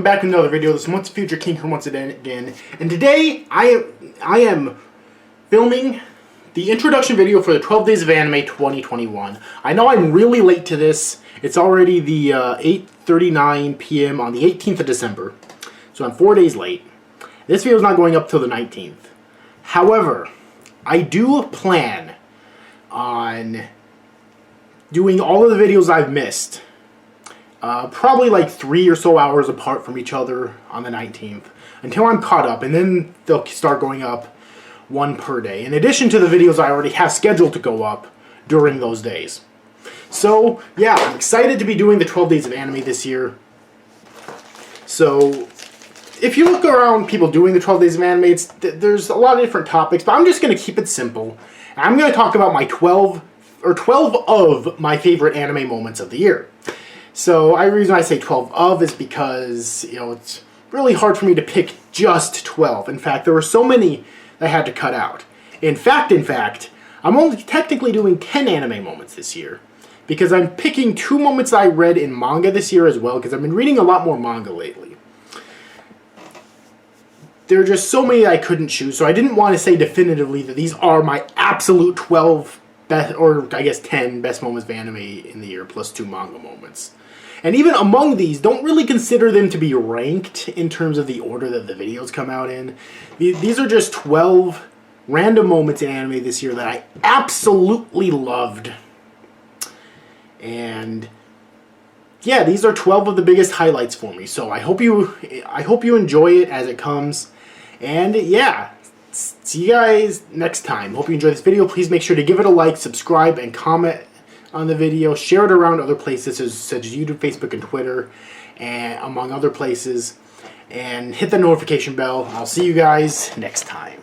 back with another video. This one's Future King here once again, and today I am filming the introduction video for the 12 Days of Anime 2021. I know I'm really late to this. It's already the 8:39 p.m. on the 18th of December, so I'm 4 days late. This video is not going up till the 19th. However, I do plan on doing all of the videos I've missed. Probably like 3 or so hours apart from each other on the 19th until I'm caught up, and then they'll start going up one per day in addition to the videos I already have scheduled to go up during those days. So yeah, I'm excited to be doing the 12 Days of Anime this year. So if you look around people doing the 12 Days of Anime, there's a lot of different topics, but I'm just going to keep it simple. I'm going to talk about my 12 of my favorite anime moments of the year. So the reason I say 12 of is because, you know, it's really hard for me to pick just 12. In fact, there were so many that I had to cut out. In fact, I'm only technically doing 10 anime moments this year, because I'm picking 2 moments I read in manga this year as well, because I've been reading a lot more manga lately. There are just so many I couldn't choose, so I didn't want to say definitively that these are my absolute 12 best, or I guess 10 best moments of anime in the year, plus 2 manga moments. And even among these, don't really consider them to be ranked in terms of the order that the videos come out in. These are just 12 random moments in anime this year that I absolutely loved. And yeah, these are 12 of the biggest highlights for me. So I hope you enjoy it as it comes. And yeah, see you guys next time. Hope you enjoy this video. Please make sure to give it a like, subscribe, and comment on the video. Share it around other places such as YouTube, Facebook, and Twitter, and among other places. And hit the notification bell. I'll see you guys next time.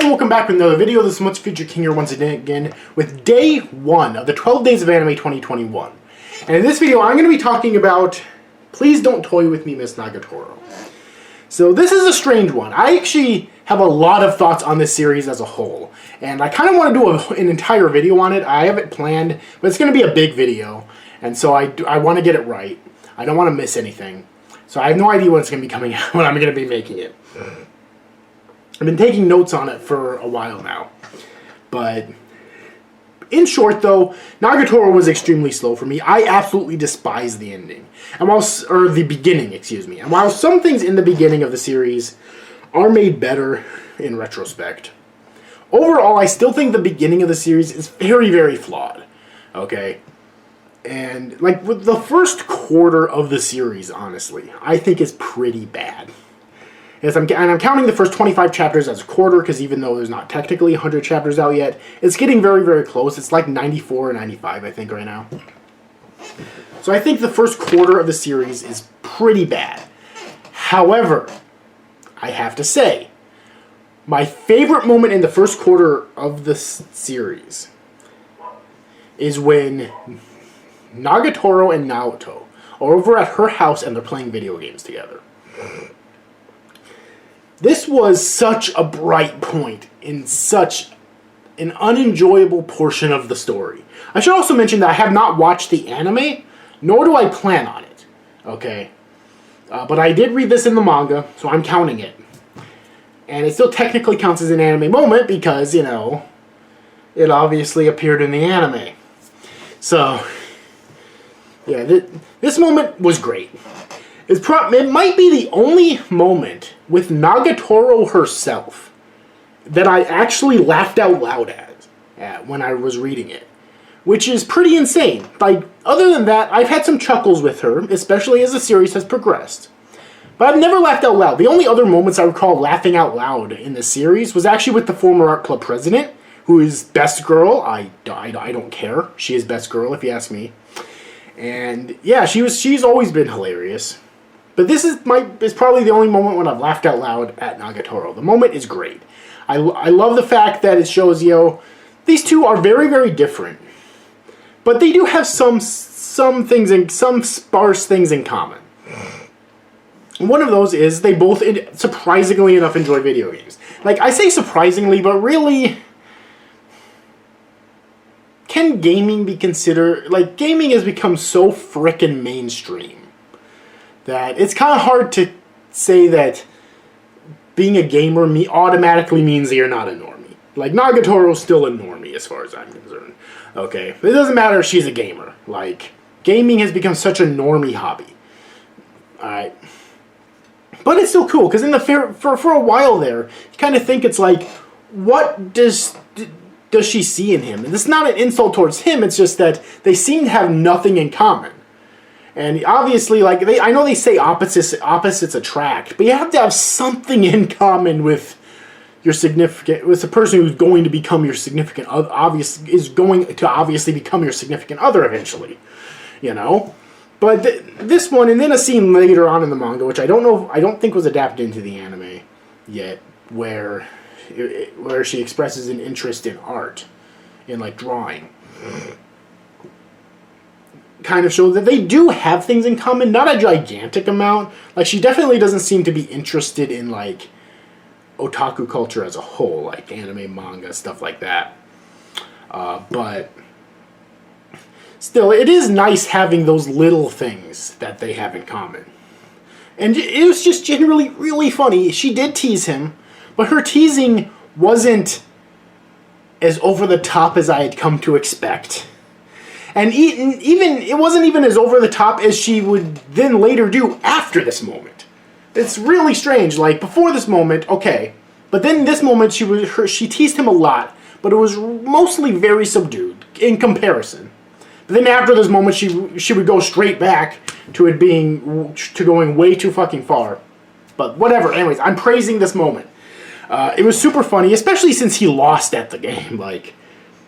Welcome back with another video. This is Future King here once again with day 1 of the 12 Days of Anime 2021. And in this video, I'm going to be talking about Please Don't Toy With Me, Miss Nagatoro. So this is a strange one. I actually have a lot of thoughts on this series as a whole, and I kind of want to do an entire video on it. I have it planned, but it's going to be a big video, and so I want to get it right. I don't want to miss anything. So I have no idea when it's going to be coming out, when I'm going to be making it. I've been taking notes on it for a while now. But in short, though, Nagatoro was extremely slow for me. I absolutely despise the ending. Or the beginning, excuse me. And while some things in the beginning of the series are made better in retrospect, overall, I still think the beginning of the series is very, very flawed. Okay? And, like, with the first quarter of the series, honestly, I think is pretty bad. I'm counting the first 25 chapters as a quarter, because even though there's not technically 100 chapters out yet, it's getting very, very close. It's like 94 or 95, I think, right now. So I think the first quarter of the series is pretty bad. However, I have to say, my favorite moment in the first quarter of the series is when Nagatoro and Naoto are over at her house and they're playing video games together. This was such a bright point in such an unenjoyable portion of the story. I should also mention that I have not watched the anime, nor do I plan on it. Okay? But I did read this in the manga, so I'm counting it. And it still technically counts as an anime moment because, you know, it obviously appeared in the anime. So, yeah, this moment was great. It might be the only moment with Nagatoro herself that I actually laughed out loud at when I was reading it, which is pretty insane. Like, other than that, I've had some chuckles with her, especially as the series has progressed. But I've never laughed out loud. The only other moments I recall laughing out loud in the series was actually with the former art club president, who is best girl. I don't care. She is best girl, if you ask me. And yeah, she's always been hilarious. But this is probably the only moment when I've laughed out loud at Nagatoro. The moment is great. I love the fact that it shows, these two are very, very different. But they do have some things some sparse things in common. One of those is they both, surprisingly enough, enjoy video games. Like, I say surprisingly, but really, can gaming be considered... Like, gaming has become so frickin' mainstream that it's kind of hard to say that being a gamer automatically means that you're not a normie. Like, Nagatoro's still a normie as far as I'm concerned. Okay? It doesn't matter if she's a gamer. Like, gaming has become such a normie hobby. Alright? But it's still cool, because in the for a while there, you kind of think it's like, what does she see in him? And it's not an insult towards him, it's just that they seem to have nothing in common. And obviously, like, I know they say opposites attract, but you have to have something in common with your with the person who's going to become your significant other, obviously become your significant other eventually, But this one, and then a scene later on in the manga, which I don't think was adapted into the anime yet, where she expresses an interest in art, in like drawing, kind of shows that they do have things in common, not a gigantic amount. Like, she definitely doesn't seem to be interested in like otaku culture as a whole, like anime, manga, stuff like that. But still, it is nice having those little things that they have in common. And it was just generally really funny. She did tease him, but her teasing wasn't as over the top as I had come to expect. And even it wasn't even as over the top as she would then later do after this moment. It's really strange. Like, before this moment, okay. But then this moment, she teased him a lot, but it was mostly very subdued in comparison. But then after this moment, she would go straight back to going way too fucking far. But whatever. Anyways, I'm praising this moment. It was super funny, especially since he lost at the game. Like,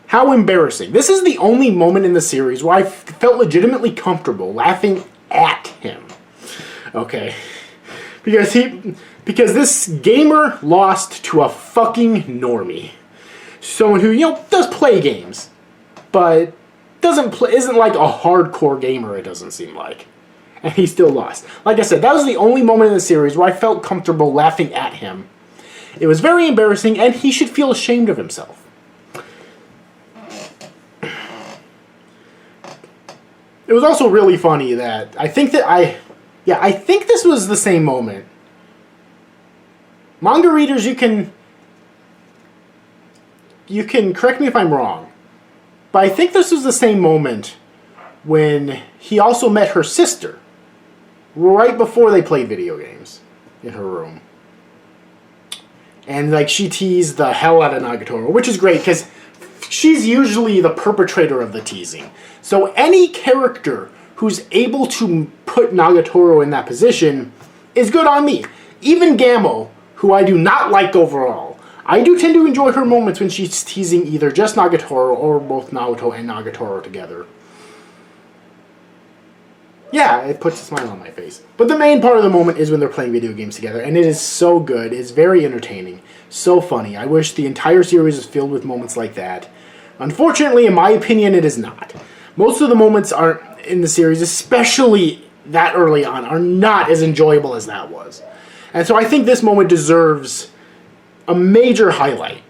how embarrassing. This is the only moment in the series where I felt legitimately comfortable laughing at him. Okay. Because this gamer lost to a fucking normie. Someone who, does play games, but isn't like a hardcore gamer, it doesn't seem like. And he still lost. Like I said, that was the only moment in the series where I felt comfortable laughing at him. It was very embarrassing, and he should feel ashamed of himself. It was also really funny that I think this was the same moment. Manga readers, you can correct me if I'm wrong, but I think this was the same moment when he also met her sister right before they played video games in her room. And like, she teased the hell out of Nagatoro, which is great because she's usually the perpetrator of the teasing. So any character who's able to put Nagatoro in that position is good on me. Even Gamo, who I do not like overall, I do tend to enjoy her moments when she's teasing either just Nagatoro or both Naoto and Nagatoro together. Yeah, it puts a smile on my face. But the main part of the moment is when they're playing video games together, and it is so good. It's very entertaining. So funny. I wish the entire series was filled with moments like that. Unfortunately, in my opinion, it is not. Most of the moments in the series, especially that early on, are not as enjoyable as that was. And so I think this moment deserves a major highlight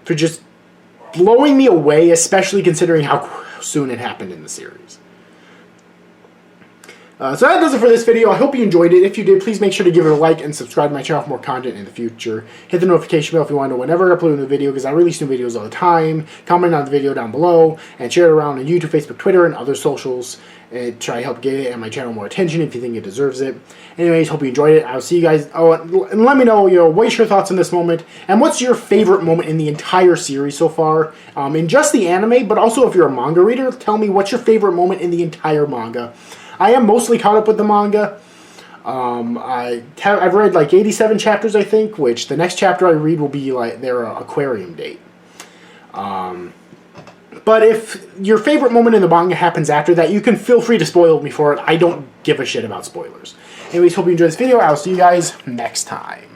for just blowing me away, especially considering how soon it happened in the series. So that does it for this video. I hope you enjoyed it. If you did, please make sure to give it a like and subscribe to my channel for more content in the future. Hit the notification bell if you want to know whenever I upload a new video, because I release new videos all the time. Comment on the video down below, and share it around on YouTube, Facebook, Twitter, and other socials. And try to help get it and my channel more attention if you think it deserves it. Anyways, hope you enjoyed it. I'll see you guys. Oh, and let me know, what's your thoughts on this moment, and what's your favorite moment in the entire series so far, in just the anime, but also if you're a manga reader, tell me what's your favorite moment in the entire manga. I am mostly caught up with the manga, I've read like 87 chapters, I think, which the next chapter I read will be like their aquarium date. But if your favorite moment in the manga happens after that, you can feel free to spoil me for it. I don't give a shit about spoilers. Anyways, hope you enjoyed this video. I'll see you guys next time.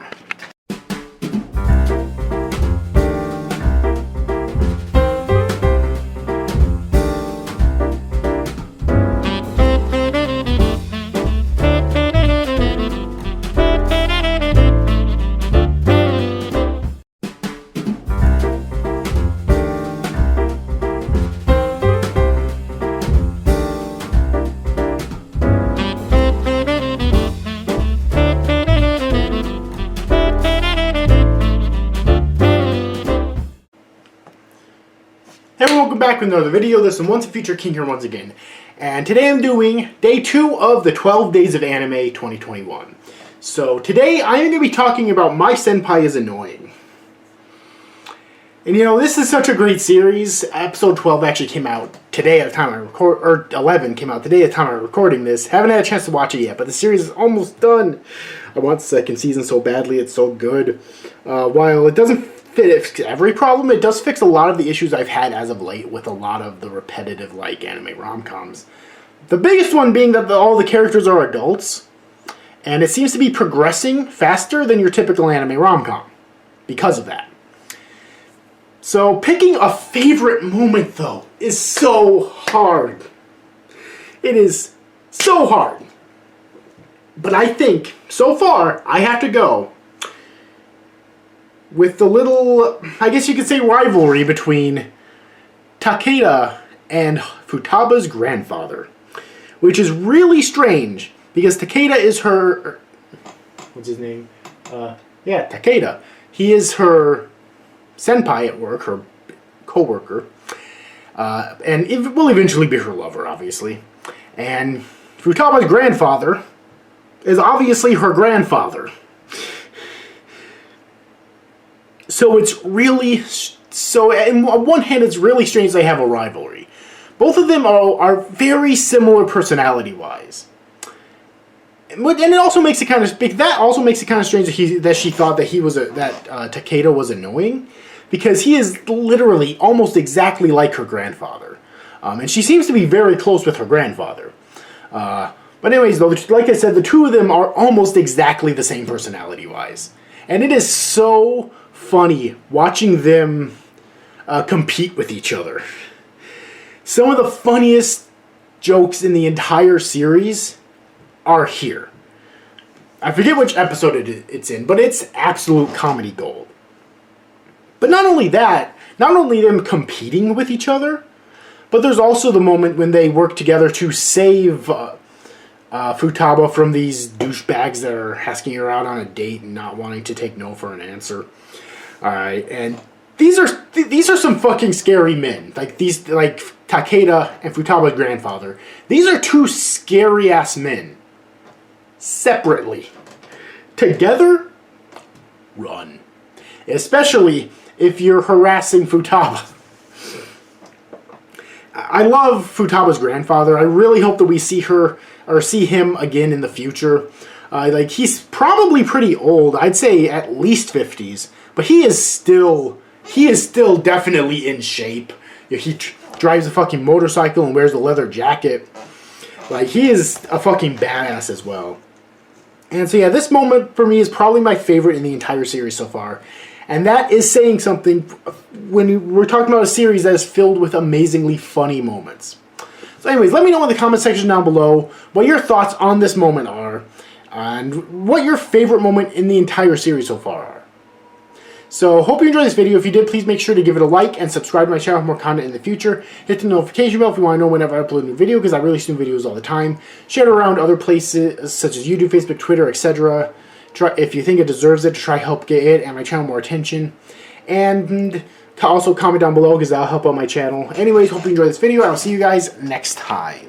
Hey everyone, welcome back with another video. This is Once a Future King here once again. And today I'm doing day 2 of the 12 Days of Anime 2021. So today I'm going to be talking about My Senpai is Annoying. And you know, this is such a great series. Episode 12 actually came out today at the time I record, or 11 came out today at the time I'm recording this. Haven't had a chance to watch it yet, but the series is almost done. I want the second season so badly, it's so good. While it doesn't fix every problem, it does fix a lot of the issues I've had as of late with a lot of the repetitive like anime rom-coms. The biggest one being that all the characters are adults, and it seems to be progressing faster than your typical anime rom-com because of that. So picking a favorite moment though is so hard. It is so hard. But I think so far I have to go with the little, I guess you could say, rivalry between Takeda and Futaba's grandfather. Which is really strange, because Takeda is her... What's his name? Takeda. He is her senpai at work, her co-worker. And it will eventually be her lover, obviously. And Futaba's grandfather is obviously her grandfather. So it's really, on one hand, it's really strange they have a rivalry. Both of them are very similar personality-wise. And it also makes it kind of, that also makes it kind of strange that she thought that Takeda was annoying, because he is literally almost exactly like her grandfather. And she seems to be very close with her grandfather. But anyways, though, like I said, the two of them are almost exactly the same personality-wise. And it is so funny watching them compete with each other. Some of the funniest jokes in the entire series are here. I forget which episode it's in, but it's absolute comedy gold. But not only that, not only them competing with each other, but there's also the moment when they work together to save Futaba from these douchebags that are asking her out on a date and not wanting to take no for an answer. Alright, and these are some fucking scary men. Like Takeda and Futaba's grandfather. These are two scary ass men. Separately. Together, run. Especially if you're harassing Futaba. I love Futaba's grandfather. I really hope that we see him again in the future. He's probably pretty old. I'd say at least 50s. But he is still definitely in shape. He drives a fucking motorcycle and wears a leather jacket. Like, he is a fucking badass as well. And so yeah, this moment for me is probably my favorite in the entire series so far. And that is saying something when we're talking about a series that is filled with amazingly funny moments. So anyways, let me know in the comment section down below what your thoughts on this moment are, and what your favorite moment in the entire series so far are. So, hope you enjoyed this video. If you did, please make sure to give it a like and subscribe to my channel for more content in the future. Hit the notification bell if you want to know whenever I upload a new video, because I release new videos all the time. Share it around other places, such as YouTube, Facebook, Twitter, etc. If you think it deserves it, to try help get it and my channel more attention. And also comment down below, because that'll help out my channel. Anyways, hope you enjoyed this video, and I'll see you guys next time.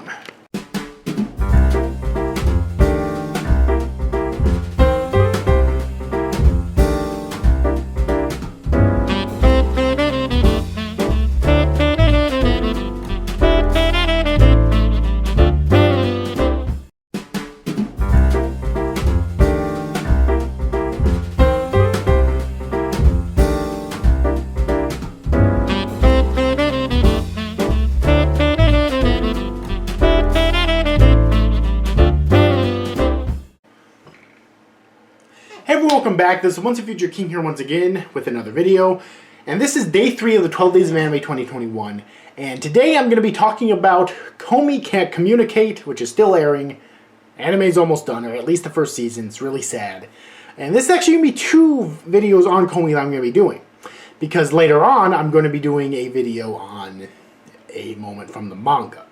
back. This is Once a Future King here once again with another video. And this is day 3 of the 12 Days of Anime 2021. And today I'm going to be talking about Komi Can't Communicate, which is still airing. Anime's almost done, or at least the first season. It's really sad. And this is actually going to be 2 videos on Komi that I'm going to be doing. Because later on, I'm going to be doing a video on a moment from the manga.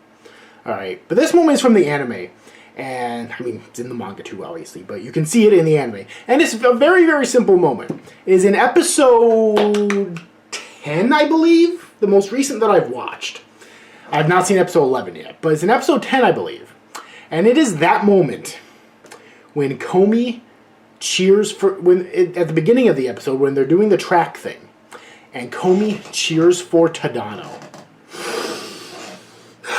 Alright, but this moment is from the anime. And, I mean, it's in the manga too, obviously, but you can see it in the anime. And it's a very, very simple moment. It is in episode 10, I believe? The most recent that I've watched. I have not seen episode 11 yet, but it's in episode 10, I believe. And it is that moment when Komi cheers for, at the beginning of the episode, when they're doing the track thing. And Komi cheers for Tadano.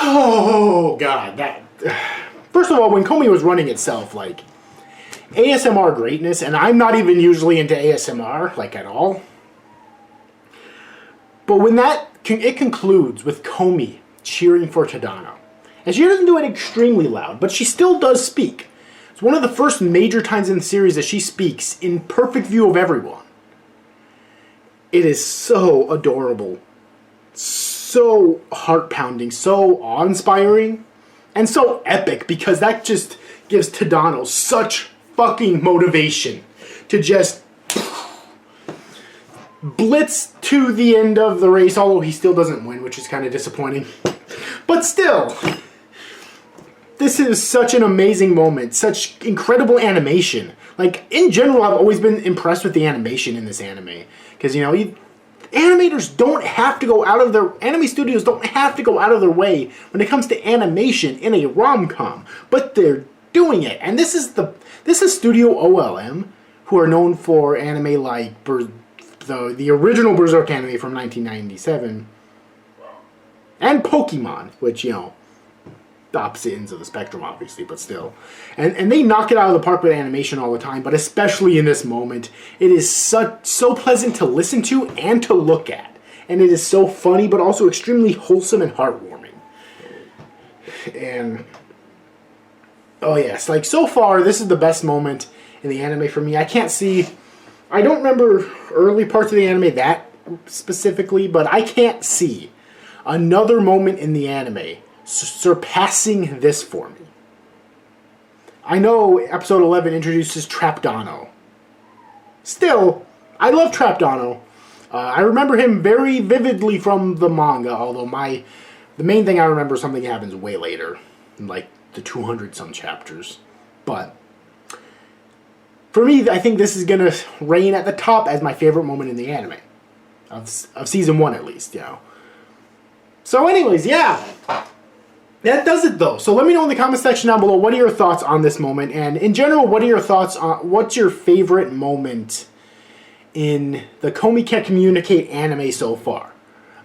Oh, God, that... First of all, when Komi was running itself, like, ASMR greatness, and I'm not even usually into ASMR, like, at all. But when it concludes with Komi cheering for Tadano. And she doesn't do it extremely loud, but she still does speak. It's one of the first major times in the series that she speaks in perfect view of everyone. It is so adorable, so heart-pounding, so awe-inspiring. And so epic, because that just gives Tadano such fucking motivation to just blitz to the end of the race, although he still doesn't win, which is kind of disappointing. But still, this is such an amazing moment, such incredible animation. Like, in general, I've always been impressed with the animation in this anime. Because, you know, animators don't have to go out of their... Anime studios don't have to go out of their way when it comes to animation in a rom-com. But they're doing it. And this is Studio OLM, who are known for anime like the original Berserk anime from 1997. And Pokemon, which, you know, the opposite ends of the spectrum, obviously, but still. And they knock it out of the park with animation all the time, but especially in this moment, it is so pleasant to listen to and to look at. And it is so funny, but also extremely wholesome and heartwarming. And, oh yes, like, so far, this is the best moment in the anime for me. I don't remember early parts of the anime that specifically, but I can't see another moment in the anime surpassing this for me. I know episode 11 introduces Trapdono. Still, I love Trapdono. I remember him very vividly from the manga, although the main thing I remember is something that happens way later, in like the 200-some chapters. But for me, I think this is going to reign at the top as my favorite moment in the anime. Of season 1, at least, you know. So anyways, yeah. That does it, though. So let me know in the comment section down below, what are your thoughts on this moment? And in general, what are your thoughts on... What's your favorite moment in the Komi Can't Communicate anime so far?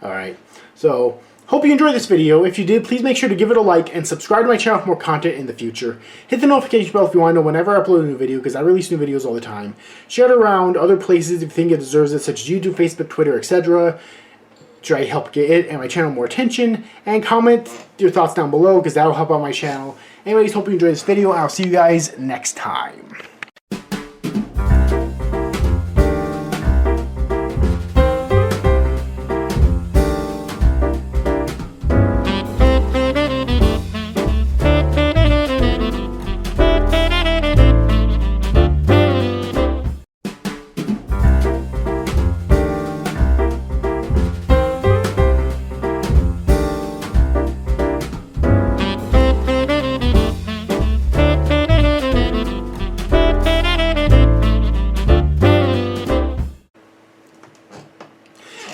Alright. So, hope you enjoyed this video. If you did, please make sure to give it a like and subscribe to my channel for more content in the future. Hit the notification bell if you want to know whenever I upload a new video, because I release new videos all the time. Share it around other places if you think it deserves it, such as YouTube, Facebook, Twitter, etc. Try to help get it and my channel more attention, and comment your thoughts down below because that'll help out my channel. Anyways, hope you enjoyed this video, and I'll see you guys next time.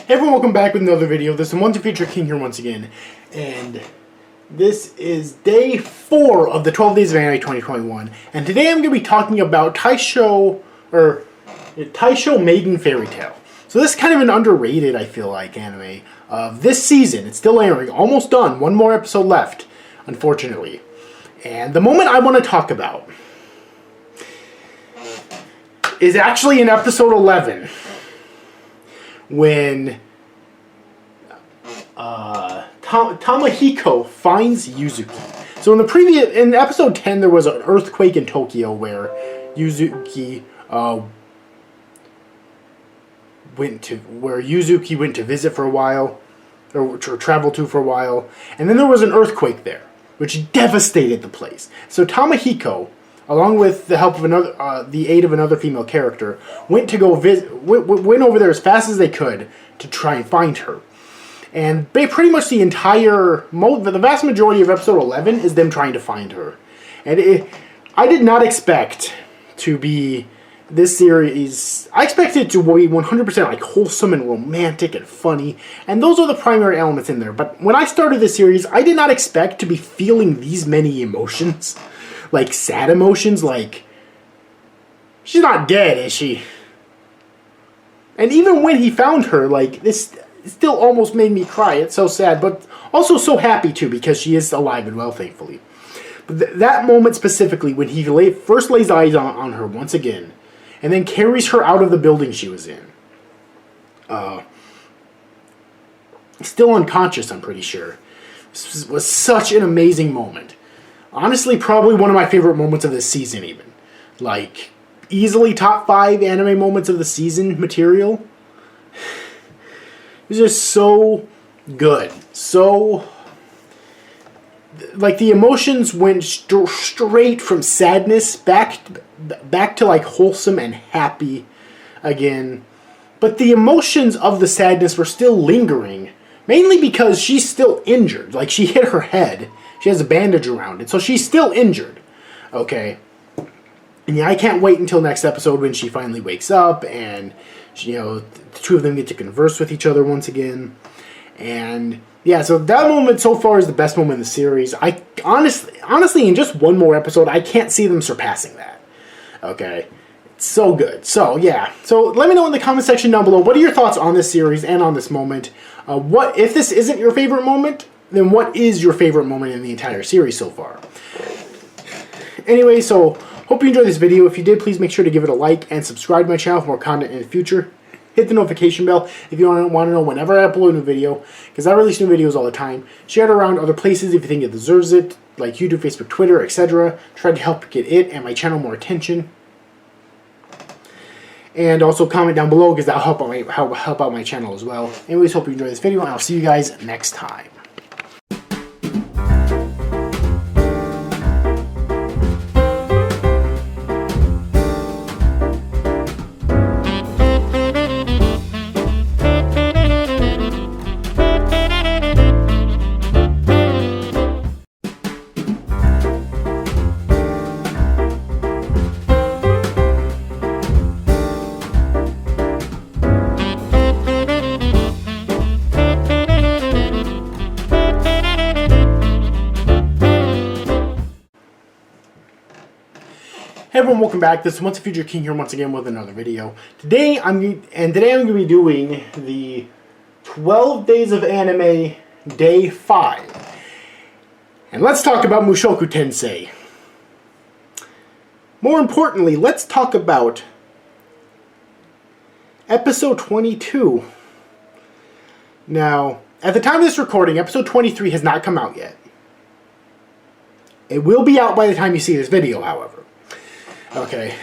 Hey everyone, welcome back with another video. This is Once a Future King here once again, and this is day 4 of the 12 Days of Anime 2021, and today I'm going to be talking about Taisho Maiden Fairy Tale. So this is kind of an underrated, I feel like, anime of this season. It's still airing, almost done, one more episode left, unfortunately. And the moment I want to talk about is actually in episode 11. When Tamahiko finds Yuzuki. So in episode 10, there was an earthquake in Tokyo where Yuzuki where Yuzuki went to visit for a while, or travel to for a while, and then there was an earthquake there, which devastated the place. So Tamahiko, along with the help of the aid of another female character, went to go went over there as fast as they could to try and find her. And pretty much the vast majority of episode 11 is them trying to find her. And I did not expect to be this series. I expected it to be 100% like wholesome and romantic and funny, and those are the primary elements in there. But when I started this series, I did not expect to be feeling these many emotions, like sad emotions, like she's not dead, is she? And even when he found her, like this still almost made me cry. It's so sad, but also so happy too, because she is alive and well, thankfully. But that moment specifically, when he first lays eyes on her once again, and then carries her out of the building she was in. Still unconscious, I'm pretty sure. This was such an amazing moment. Honestly, probably one of my favorite moments of this season, even. Like, easily top 5 anime moments of the season material. It was just so good. So, like, the emotions went straight from sadness back to like wholesome and happy again. But the emotions of the sadness were still lingering, mainly because she's still injured. Like, she hit her head. She has a bandage around it, so she's still injured. Okay. And yeah, I can't wait until next episode when she finally wakes up and, the two of them get to converse with each other once again. And yeah, so that moment so far is the best moment in the series. I honestly, in just one more episode, I can't see them surpassing that. Okay. It's so good. So yeah. So let me know in the comment section down below, what are your thoughts on this series and on this moment? If this isn't your favorite moment, then what is your favorite moment in the entire series so far? Anyway, so hope you enjoyed this video. If you did, please make sure to give it a like and subscribe to my channel for more content in the future. Hit the notification bell if you want to know whenever I upload a new video, because I release new videos all the time. Share it around other places if you think it deserves it, like YouTube, Facebook, Twitter, etc. Try to help get it and my channel more attention. And also comment down below, because that'll help out my channel as well. Anyways, hope you enjoyed this video, and I'll see you guys next time. Hey everyone, welcome back. This is Once a Future King here once again with another video. Today I'm going to be doing the 12 Days of Anime Day 5. And let's talk about Mushoku Tensei. More importantly, let's talk about episode 22. Now, at the time of this recording, episode 23 has not come out yet. It will be out by the time you see this video, however. Okay,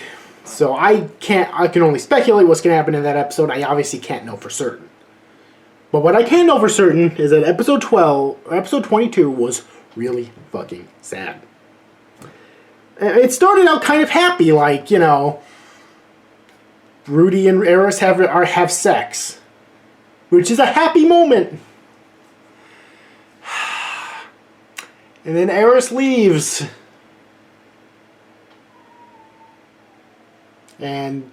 so I can only speculate what's going to happen in that episode. I obviously can't know for certain. But what I can know for certain is that episode 22 was really fucking sad. It started out kind of happy, like, Rudy and Eris have sex, which is a happy moment. And then Eris leaves. And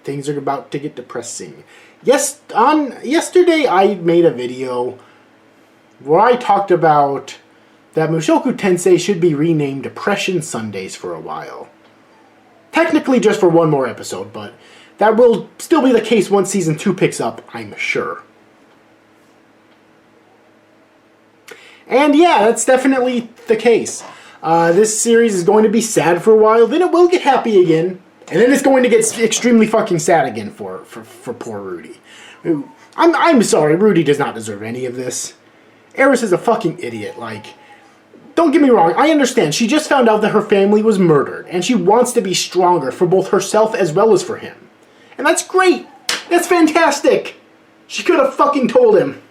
things are about to get depressing. Yesterday I made a video where I talked about that Mushoku Tensei should be renamed Depression Sundays for a while. Technically just for one more episode, but that will still be the case once Season 2 picks up, I'm sure. And yeah, that's definitely the case. This series is going to be sad for a while, then it will get happy again, and then it's going to get extremely fucking sad again for poor Rudy. I'm sorry, Rudy does not deserve any of this. Eris is a fucking idiot, like, don't get me wrong, I understand, she just found out that her family was murdered, and she wants to be stronger for both herself as well as for him. And that's great. That's fantastic. She could have fucking told him.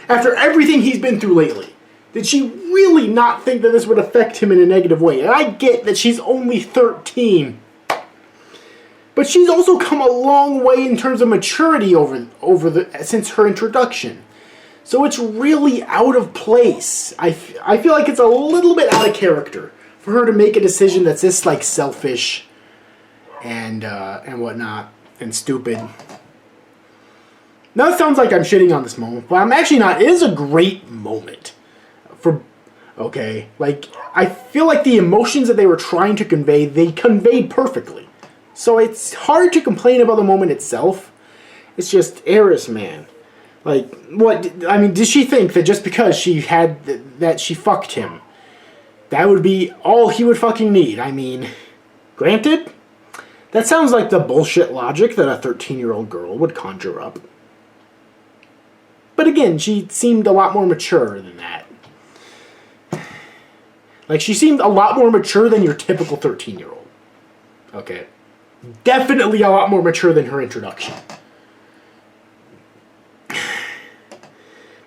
After everything he's been through lately. Did she really not think that this would affect him in a negative way? And I get that she's only 13. But she's also come a long way in terms of maturity since her introduction. So it's really out of place. I feel like it's a little bit out of character for her to make a decision that's this like selfish and whatnot and stupid. Now it sounds like I'm shitting on this moment, but I'm actually not. It is a great moment. Like I feel like the emotions that they were trying to convey, they conveyed perfectly. So it's hard to complain about the moment itself. It's just Eris, man. Like, what, I mean, did she think that just because she had, that she fucked him, that would be all he would fucking need? I mean, granted, that sounds like the bullshit logic that a 13-year-old girl would conjure up. But again, she seemed a lot more mature than that. Like, she seemed a lot more mature than your typical 13-year-old. Okay. Definitely a lot more mature than her introduction.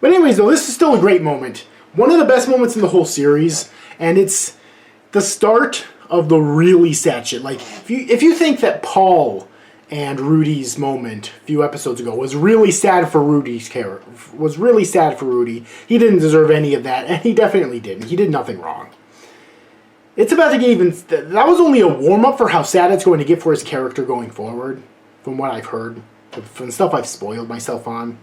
But anyways, though, this is still a great moment. One of the best moments in the whole series, and it's the start of the really sad shit. Like, if you think that Paul and Rudy's moment a few episodes ago was really sad for Rudy's character, was really sad for Rudy, he didn't deserve any of that, and he definitely didn't. He did nothing wrong. It's about to get even... That was only a warm-up for how sad it's going to get for his character going forward, from what I've heard, from stuff I've spoiled myself on.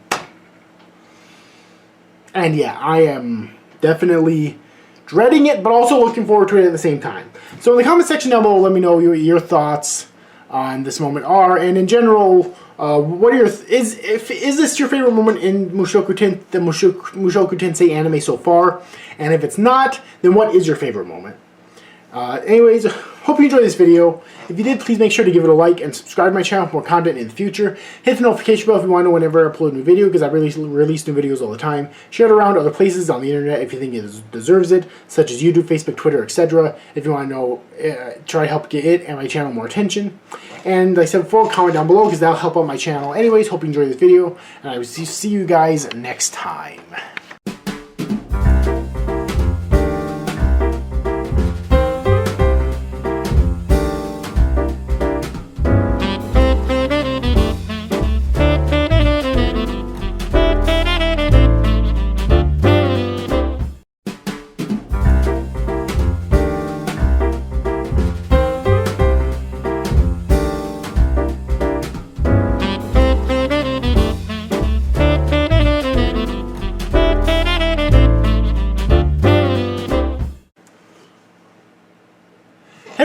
And yeah, I am definitely dreading it, but also looking forward to it at the same time. So in the comment section down below, let me know what your thoughts on this moment are, and in general, what are your is this your favorite moment in the Mushoku Tensei anime so far? And if it's not, then what is your favorite moment? Anyways, hope you enjoyed this video. If you did, please make sure to give it a like and subscribe to my channel for more content in the future. Hit the notification bell if you want to know whenever I upload a new video, because I release new videos all the time. Share it around other places on the internet if you think it deserves it, such as YouTube, Facebook, Twitter, etc. If you want to know, try to help get it and my channel more attention. And like I said before, comment down below because that'll help out my channel. Anyways, hope you enjoyed this video, and I will see you guys next time.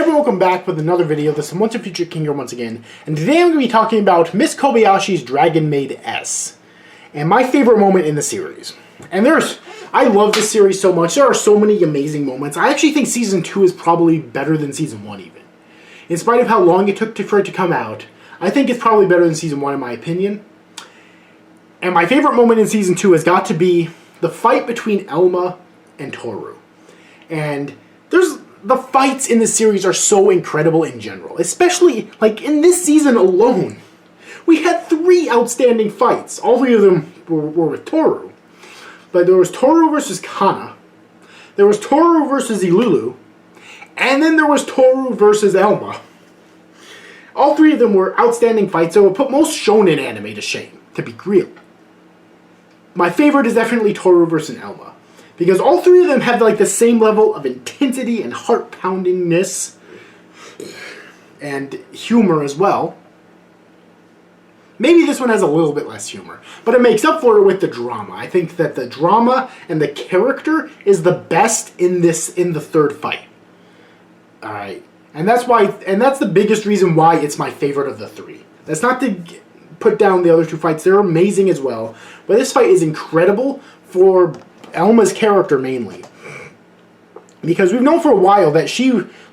Welcome back with another video. This is Once a Future King here once again, and today I'm going to be talking about Miss Kobayashi's Dragon Maid S, and my favorite moment in the series. And I love this series so much. There are so many amazing moments. I actually think Season 2 is probably better than Season 1 even. In spite of how long it took for it to come out, I think it's probably better than Season 1 in my opinion. And my favorite moment in Season 2 has got to be the fight between Elma and Toru. And the fights in this series are so incredible in general, especially like in this season alone. We had 3 outstanding fights. All 3 of them were with Toru. But there was Toru versus Kana, there was Toru versus Ilulu, and then there was Toru versus Elma. All 3 of them were outstanding fights that would put most shonen anime to shame, to be real. My favorite is definitely Toru versus Elma, because all 3 of them have like the same level of intensity and heart-poundingness and humor as well. Maybe this one has a little bit less humor, but it makes up for it with the drama. I think that the drama and the character is the best in the 3rd fight. Alright. And that's the biggest reason why it's my favorite of the 3. That's not to put down the other 2 fights. They're amazing as well. But this fight is incredible for Elma's character mainly, because we've known for a while that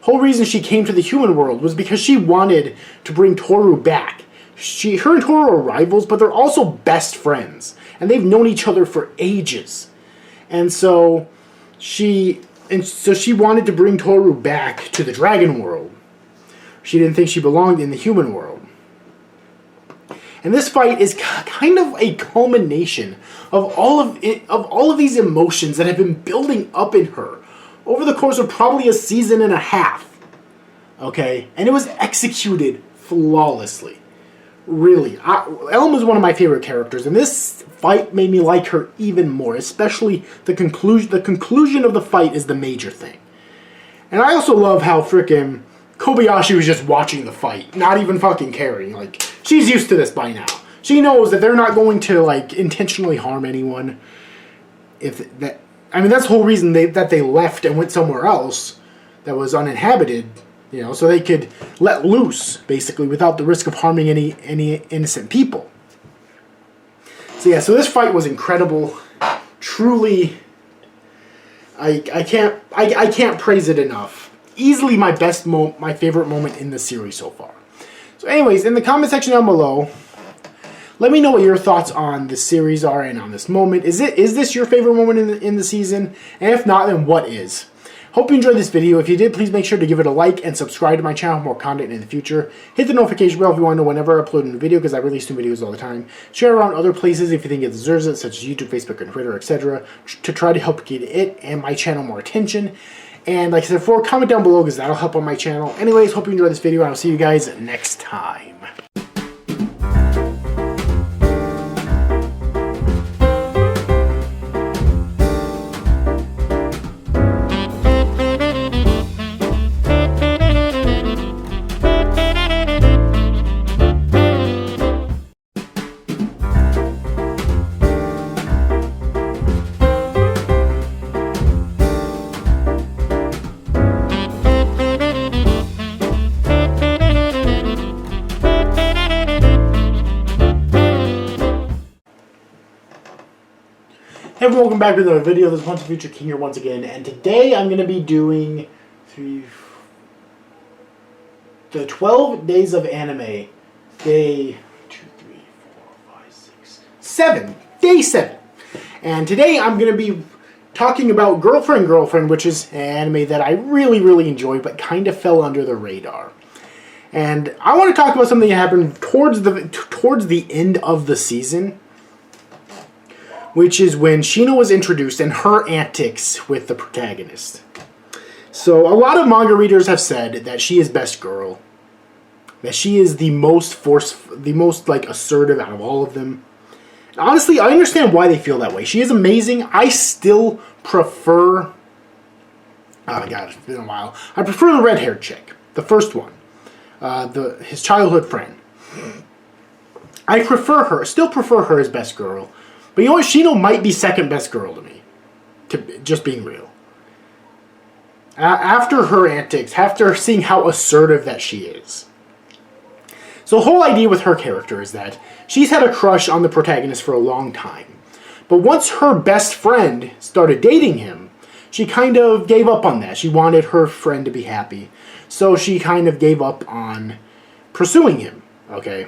whole reason she came to the human world was because she wanted to bring Toru back. Her and Toru are rivals, but they're also best friends, and they've known each other for ages. And so she wanted to bring Toru back to the dragon world. She didn't think she belonged in the human world. And this fight is kind of a culmination of all of these emotions that have been building up in her over the course of probably a season and a half. Okay? And it was executed flawlessly. Really. Elm is one of my favorite characters, and this fight made me like her even more, especially the conclusion. The conclusion of the fight is the major thing. And I also love how frickin' Kobayashi was just watching the fight, not even fucking caring. Like, she's used to this by now. She knows that they're not going to, like, intentionally harm anyone. I mean, that's the whole reason that they left and went somewhere else that was uninhabited, you know, so they could let loose, basically, without the risk of harming any innocent people. So yeah, so this fight was incredible. Truly, I can't praise it enough. Easily my favorite moment in the series so far. So anyways, in the comment section down below, let me know what your thoughts on the series are and on this moment. Is this your favorite moment in the season? And if not, then what is? Hope you enjoyed this video. If you did, please make sure to give it a like and subscribe to my channel for more content in the future. Hit the notification bell if you want to know whenever I upload a new video, because I release new videos all the time. Share around other places if you think it deserves it, such as YouTube, Facebook, and Twitter, etc., to try to help get it and my channel more attention. And like I said, comment down below, because that'll help on my channel. Anyways, hope you enjoyed this video, and I'll see you guys next time. Hey everyone, welcome back to another video. This is Once a Future King here once again, and today I'm going to be doing the 12 days of anime. Day 7. Day 7. And today I'm going to be talking about Girlfriend, which is an anime that I really enjoy, but kind of fell under the radar. And I want to talk about something that happened towards the end of the season, which is when Shino was introduced and her antics with the protagonist. So a lot of manga readers have said that she is best girl, that she is the most like assertive out of all of them. And honestly, I understand why they feel that way. She is amazing. I still prefer, oh my god, it's been a while. I prefer the red-haired chick, the first one, his childhood friend. I still prefer her as best girl. But you know what? Shino might be second best girl to me. Just being real. After her antics, after seeing how assertive that she is. So the whole idea with her character is that she's had a crush on the protagonist for a long time. But once her best friend started dating him, she kind of gave up on that. She wanted her friend to be happy. So she kind of gave up on pursuing him. Okay?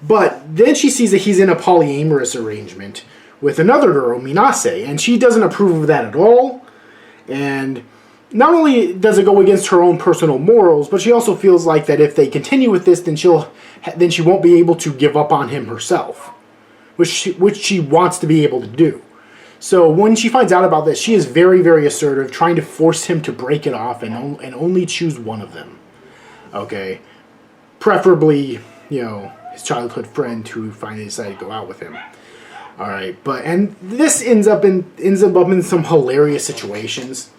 But then she sees that he's in a polyamorous arrangement with another girl, Minase, and she doesn't approve of that at all. And not only does it go against her own personal morals, but she also feels like that if they continue with this, then she won't be able to give up on him herself, which she wants to be able to do. So when she finds out about this, she is very assertive, trying to force him to break it off and only choose one of them. Okay, preferably, you know, his childhood friend who finally decided to go out with him. Alright, and this ends up in some hilarious situations.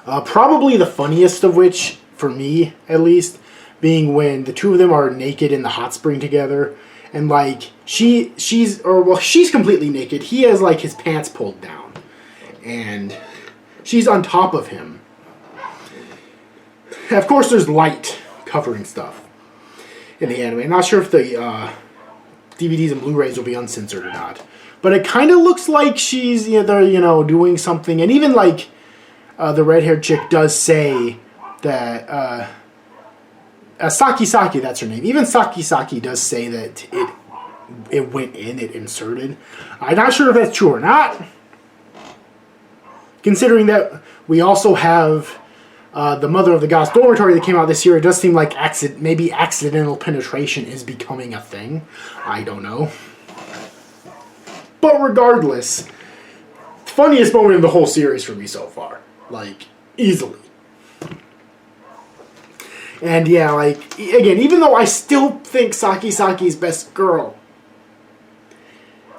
Probably the funniest of which, for me at least, being when the two of them are naked in the hot spring together, and like she's completely naked. He has like his pants pulled down, and she's on top of him. And of course, there's light covering stuff in the anime. I'm not sure if the DVDs and Blu-rays will be uncensored or not, but it kind of looks like she's either doing something, and even like the red-haired chick does say that Saki, that's her name. Even Saki does say that it went in, it inserted. I'm not sure if that's true or not, considering that we also have the mother of the goddess dormitory that came out this year, it does seem like maybe accidental penetration is becoming a thing. I don't know. But regardless, funniest moment in the whole series for me so far. Like, easily. And yeah, like, again, even though I still think Saki's best girl,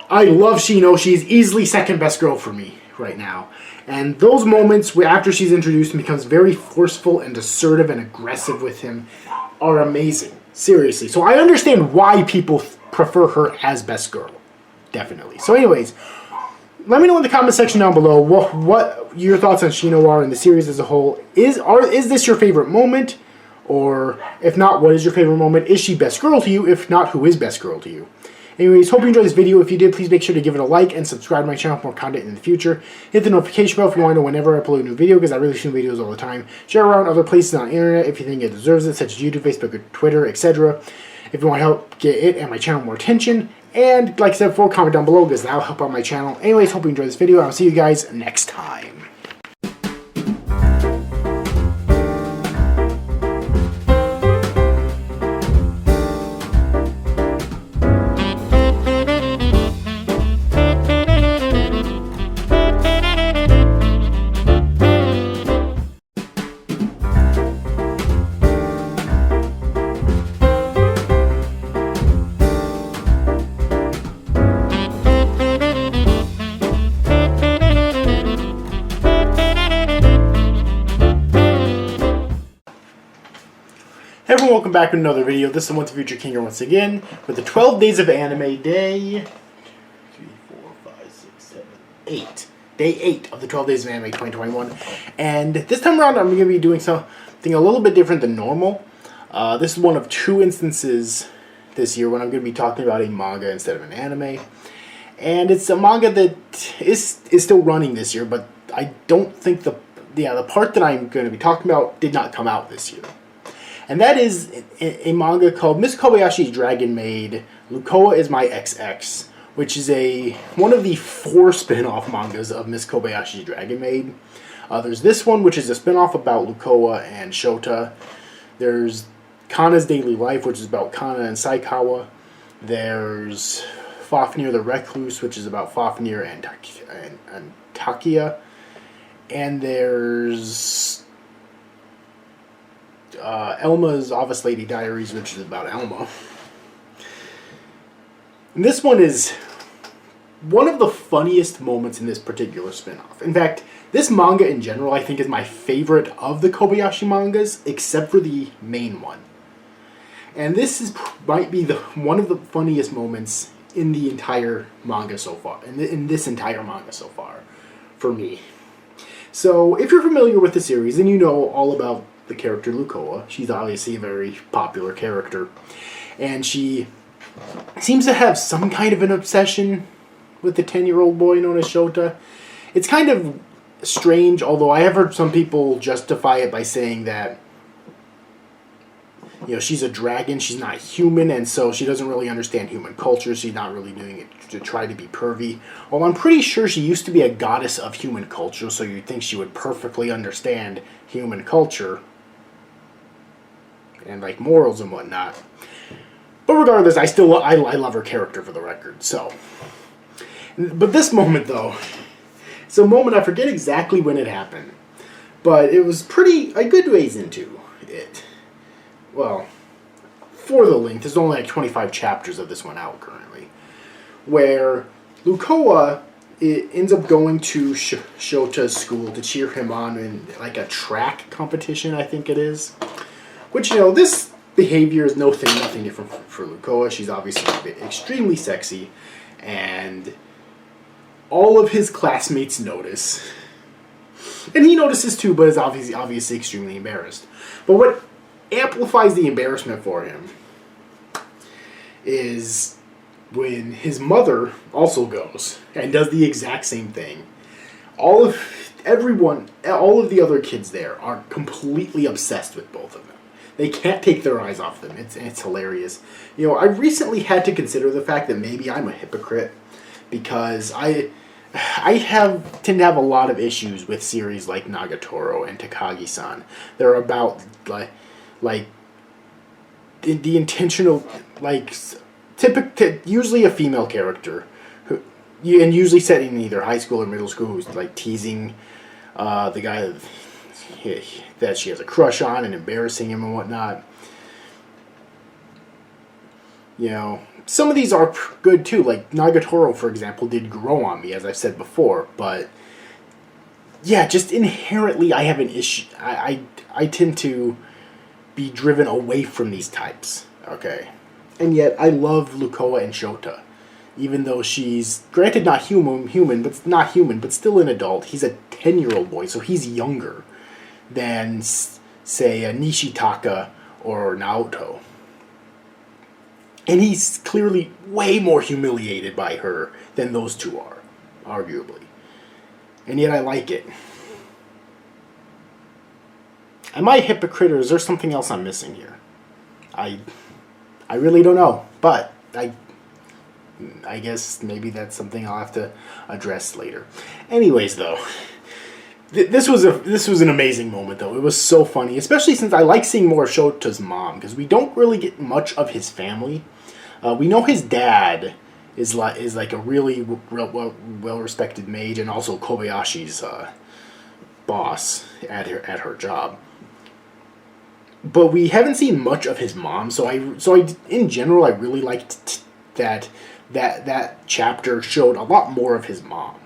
I love Shino. She's easily second best girl for me right now. And those moments where after she's introduced and becomes very forceful and assertive and aggressive with him are amazing. Seriously. So I understand why people prefer her as best girl. Definitely. So anyways, let me know in the comment section down below what your thoughts on Shino are in the series as a whole. Is this your favorite moment? Or if not, what is your favorite moment? Is she best girl to you? If not, who is best girl to you? Anyways, hope you enjoyed this video. If you did, please make sure to give it a like and subscribe to my channel for more content in the future. Hit the notification bell if you want to know whenever I upload a new video, because I release new videos all the time. Share around other places on the internet if you think it deserves it, such as YouTube, Facebook, or Twitter, etc. If you want to help get it and my channel more attention. And like I said before, comment down below because that'll help out my channel. Anyways, hope you enjoyed this video. I'll see you guys next time. Hey everyone, welcome back to another video. This is Once Future King here once again with the 12 Days of Anime Day 3, 4, 5, 6, 7, 8. Day 8 of the 12 Days of Anime 2021. And this time around I'm going to be doing something a little bit different than normal. This is one of two instances this year when I'm going to be talking about a manga instead of an anime. And it's a manga that is still running this year, but I don't think the part that I'm going to be talking about did not come out this year. And that is a manga called Miss Kobayashi's Dragon Maid, Lukoa is My XX, which is one of the 4 spin-off mangas of Miss Kobayashi's Dragon Maid. There's this one, which is a spin-off about Lukoa and Shota. There's Kana's Daily Life, which is about Kana and Saikawa. There's Fafnir the Recluse, which is about Fafnir and Takia. And there's Elma's Office Lady Diaries, which is about Elma. And this one is one of the funniest moments in this particular spin-off. In fact, this manga in general I think is my favorite of the Kobayashi mangas, except for the main one. And this might be one of the funniest moments in the entire manga so far, in this entire manga so far, for me. So, if you're familiar with the series, then you know all about the character Lukoa. She's obviously a very popular character. And she seems to have some kind of an obsession with the 10-year-old boy known as Shota. It's kind of strange, although I have heard some people justify it by saying that, you know, she's a dragon, she's not human, and so she doesn't really understand human culture. She's not really doing it to try to be pervy. Well, I'm pretty sure she used to be a goddess of human culture, so you'd think she would perfectly understand human culture and like morals and whatnot. But regardless, I love her character, for the record. So, but this moment though, it's a moment I forget exactly when it happened, but it was a good ways into it. Well, for the length, there's only like 25 chapters of this one out currently, where Lukoa ends up going to Shota's school to cheer him on in like a track competition, I think it is. Which, you know, this behavior is nothing different for Lukoa. She's obviously extremely sexy, and all of his classmates notice. And he notices too, but is obviously extremely embarrassed. But what amplifies the embarrassment for him is when his mother also goes and does the exact same thing. All of the other kids there are completely obsessed with both of them. They can't take their eyes off them. It's hilarious. You know, I recently had to consider the fact that maybe I'm a hypocrite, because tend to have a lot of issues with series like Nagatoro and Takagi-san. They're about like the intentional, like, usually a female character who, and usually set in either high school or middle school, who's like teasing the guy that she has a crush on and embarrassing him and whatnot. You know, some of these are good too. Like Nagatoro, for example, did grow on me, as I've said before. But yeah, just inherently, I have an issue. I tend to be driven away from these types. Okay, and yet I love Lukoa and Shota, even though she's granted not human, but still an adult. He's a 10-year-old boy, so he's younger than, say, a Nishitaka or Naoto. And he's clearly way more humiliated by her than those two are, arguably. And yet I like it. Am I a hypocrite, or is there something else I'm missing here? I really don't know. But I guess maybe that's something I'll have to address later. Anyways, though, this was an amazing moment, though. It was so funny, especially since I like seeing more of Shota's mom, because we don't really get much of his family. We know his dad is like a really well-respected maid, and also Kobayashi's boss at her job. But we haven't seen much of his mom, so I in general I really liked that chapter showed a lot more of his mom.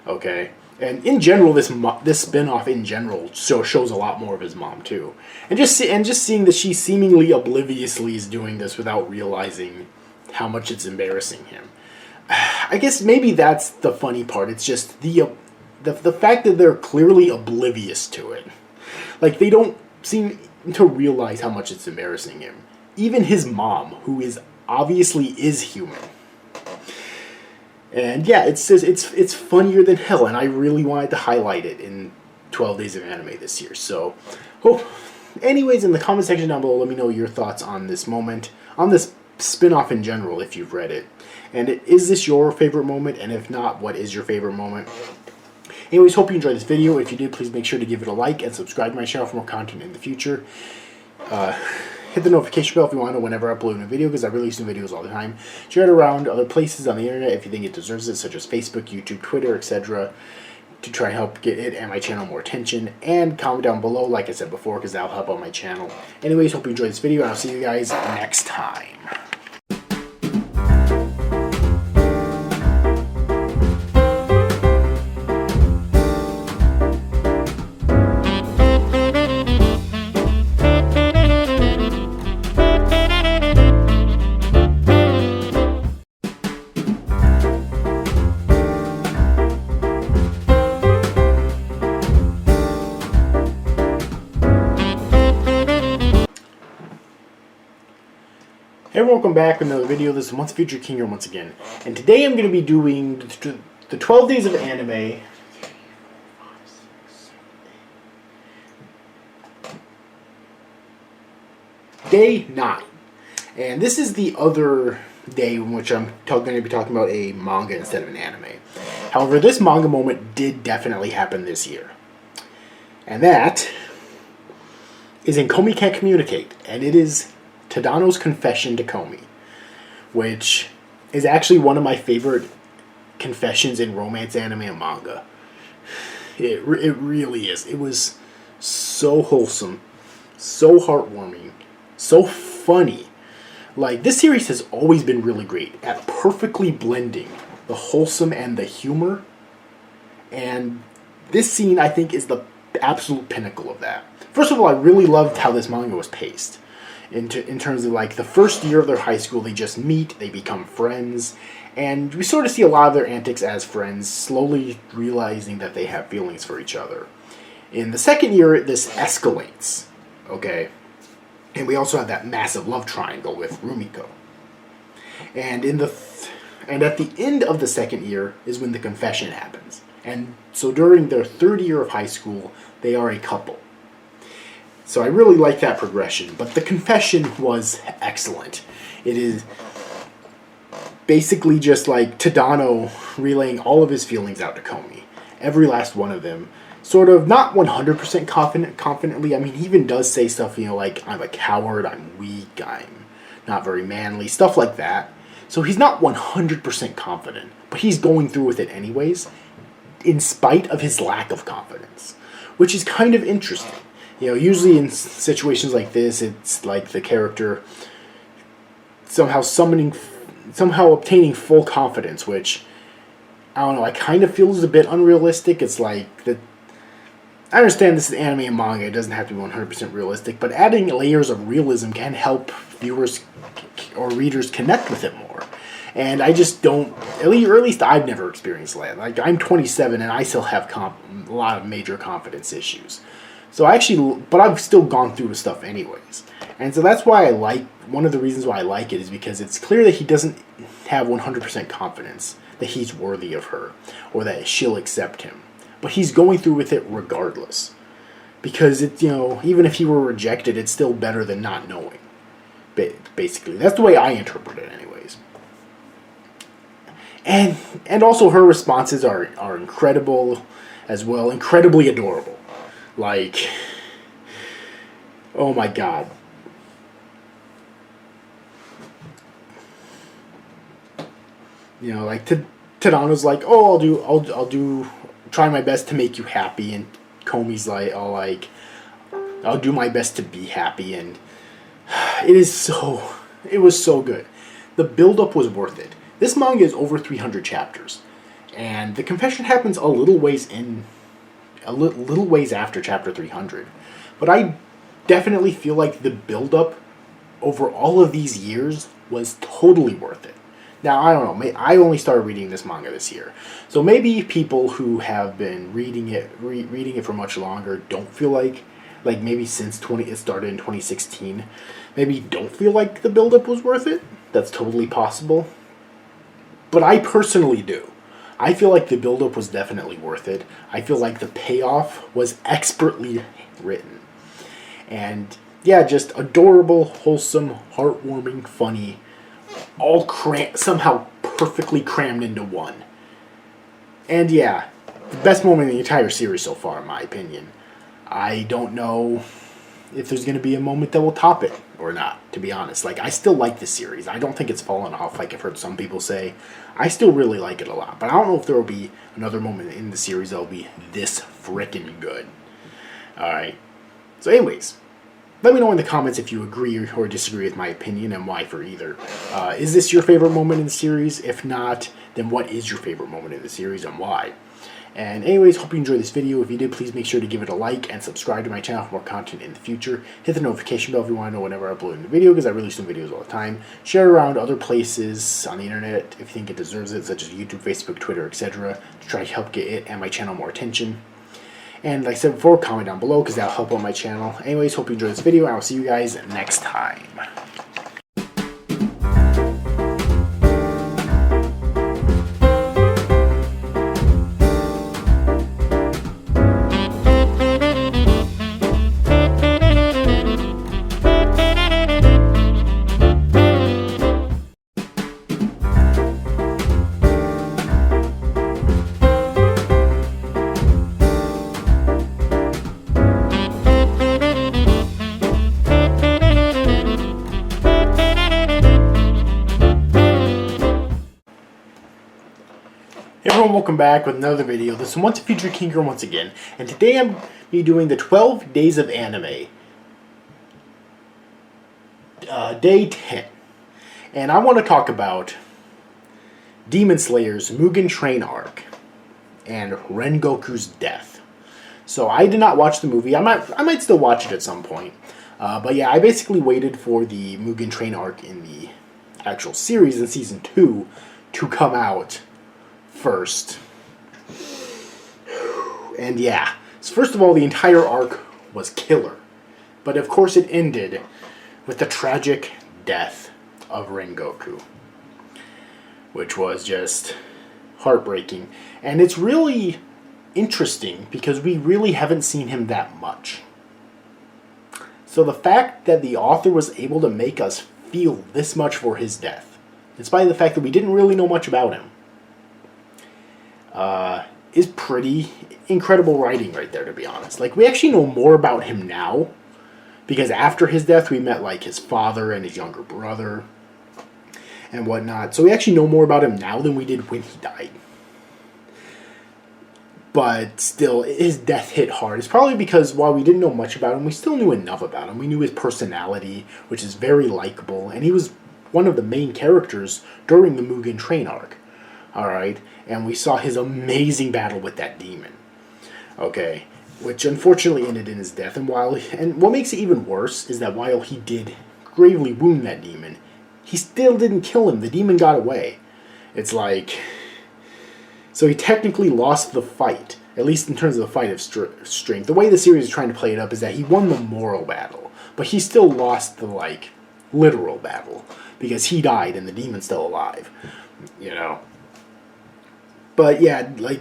Okay, and in general this spinoff in general shows a lot more of his mom too, and just seeing that she seemingly obliviously is doing this without realizing how much it's embarrassing him. I guess maybe that's the funny part. It's just the fact that they're clearly oblivious to it. Like, they don't seem to realize how much it's embarrassing him. Even his mom, who obviously is human. And yeah, it's funnier than hell, and I really wanted to highlight it in 12 Days of Anime this year. So, anyways, in the comment section down below, let me know your thoughts on this moment, on this spin-off in general, if you've read it. And is this your favorite moment? And if not, what is your favorite moment? Anyways, hope you enjoyed this video. If you did, please make sure to give it a like and subscribe to my channel for more content in the future. Hit the notification bell if you want to know whenever I upload a video, because I release new videos all the time. Share it around other places on the internet if you think it deserves it, such as Facebook, YouTube, Twitter, etc., to try and help get it and my channel more attention. And comment down below, like I said before, because that'll help out my channel. Anyways, hope you enjoyed this video, and I'll see you guys next time. Hey, welcome back with another video. This is Once Future King here once again. And today I'm going to be doing the 12 Days of Anime. Day 9. And this is the other day in which I'm going to be talking about a manga instead of an anime. However, this manga moment did definitely happen this year. And that is in Komi Can't Communicate. And it is Tadano's confession to Komi, which is actually one of my favorite confessions in romance anime and manga. It really is. It was so wholesome, so heartwarming, so funny. Like, this series has always been really great at perfectly blending the wholesome and the humor. And this scene, I think, is the absolute pinnacle of that. First of all, I really loved how this manga was paced. In terms of, like, the first year of their high school, they just meet, they become friends, and we sort of see a lot of their antics as friends, slowly realizing that they have feelings for each other. In the second year, this escalates, okay? And we also have that massive love triangle with Rumiko. And at the end of the second year is when the confession happens. And so during their third year of high school, they are a couple. So I really like that progression, but the confession was excellent. It is basically just like Tadano relaying all of his feelings out to Komi. Every last one of them. Sort of, not 100% confidently. I mean, he even does say stuff, you know, like, I'm a coward, I'm weak, I'm not very manly, stuff like that. So he's not 100% confident, but he's going through with it anyways, in spite of his lack of confidence, which is kind of interesting. You know, usually in situations like this, it's like the character somehow obtaining full confidence, which, I don't know, I kind of feel is a bit unrealistic. It's like that. I understand this is anime and manga, it doesn't have to be 100% realistic, but adding layers of realism can help viewers or readers connect with it more. And I just don't, or at least I've never experienced that. Like, I'm 27 and I still have a lot of major confidence issues. So but I've still gone through with stuff anyways. And so that's why one of the reasons why I like it is because it's clear that he doesn't have 100% confidence that he's worthy of her, or that she'll accept him. But he's going through with it regardless. Because, you know, even if he were rejected, it's still better than not knowing. Basically. That's the way I interpret it anyways. And also her responses are incredible as well. Incredibly adorable. Like, oh my god. You know, like, Tadano's like, oh, I'll try my best to make you happy, and Komi's like, I'll do my best to be happy, and it was so good. The build-up was worth it. This manga is over 300 chapters, and the confession happens a little ways after chapter 300. But I definitely feel like the build-up over all of these years was totally worth it. Now, I don't know, I only started reading this manga this year, so maybe people who have been reading it for much longer don't feel like maybe since it started in 2016, maybe don't feel like the build-up was worth it. That's totally possible. But I personally do. I feel like the build-up was definitely worth it. I feel like the payoff was expertly written. And yeah, just adorable, wholesome, heartwarming, funny, all somehow perfectly crammed into one. And yeah, the best moment in the entire series so far, in my opinion. I don't know if there's going to be a moment that will top it or not, to be honest. Like, I still like this series. I don't think it's fallen off like I've heard some people say. I still really like it a lot, but I don't know if there will be another moment in the series that will be this frickin' good. Alright. So anyways, let me know in the comments if you agree or disagree with my opinion and why for either. Is this your favorite moment in the series? If not, then what is your favorite moment in the series and why? And anyways, hope you enjoyed this video. If you did, please make sure to give it a like and subscribe to my channel for more content in the future. Hit the notification bell if you want to know whenever I upload a new video, because I release new videos all the time. Share around other places on the internet if you think it deserves it, such as YouTube, Facebook, Twitter, etc. to try to help get it and my channel more attention. And like I said before, comment down below because that'll help on my channel. Anyways, hope you enjoyed this video, and I'll see you guys next time. Hey everyone, welcome back with another video. This is Once a Future King Girl once again, and today I'm doing the 12 Days of Anime, Day 10. And I want to talk about Demon Slayer's Mugen Train arc and Rengoku's death. So I did not watch the movie. I might still watch it at some point. But yeah, I basically waited for the Mugen Train arc in the actual series in Season 2 to come out first. And yeah, so first of all, the entire arc was killer. But of course it ended with the tragic death of Rengoku, which was just heartbreaking. And it's really interesting because we really haven't seen him that much. So the fact that the author was able to make us feel this much for his death, in spite of the fact that we didn't really know much about him, is pretty incredible writing right there, to be honest. Like, we actually know more about him now, because after his death, we met, like, his father and his younger brother and whatnot. So we actually know more about him now than we did when he died. But still, his death hit hard. It's probably because while we didn't know much about him, we still knew enough about him. We knew his personality, which is very likable, and he was one of the main characters during the Mugen Train arc. Alright? And we saw his amazing battle with that demon. Okay? Which unfortunately ended in his death. And what makes it even worse is that while he did gravely wound that demon, he still didn't kill him. The demon got away. It's like... So he technically lost the fight, at least in terms of the fight of strength. The way the series is trying to play it up is that he won the moral battle, but he still lost the, like, literal battle, because he died and the demon's still alive, you know. But yeah, like,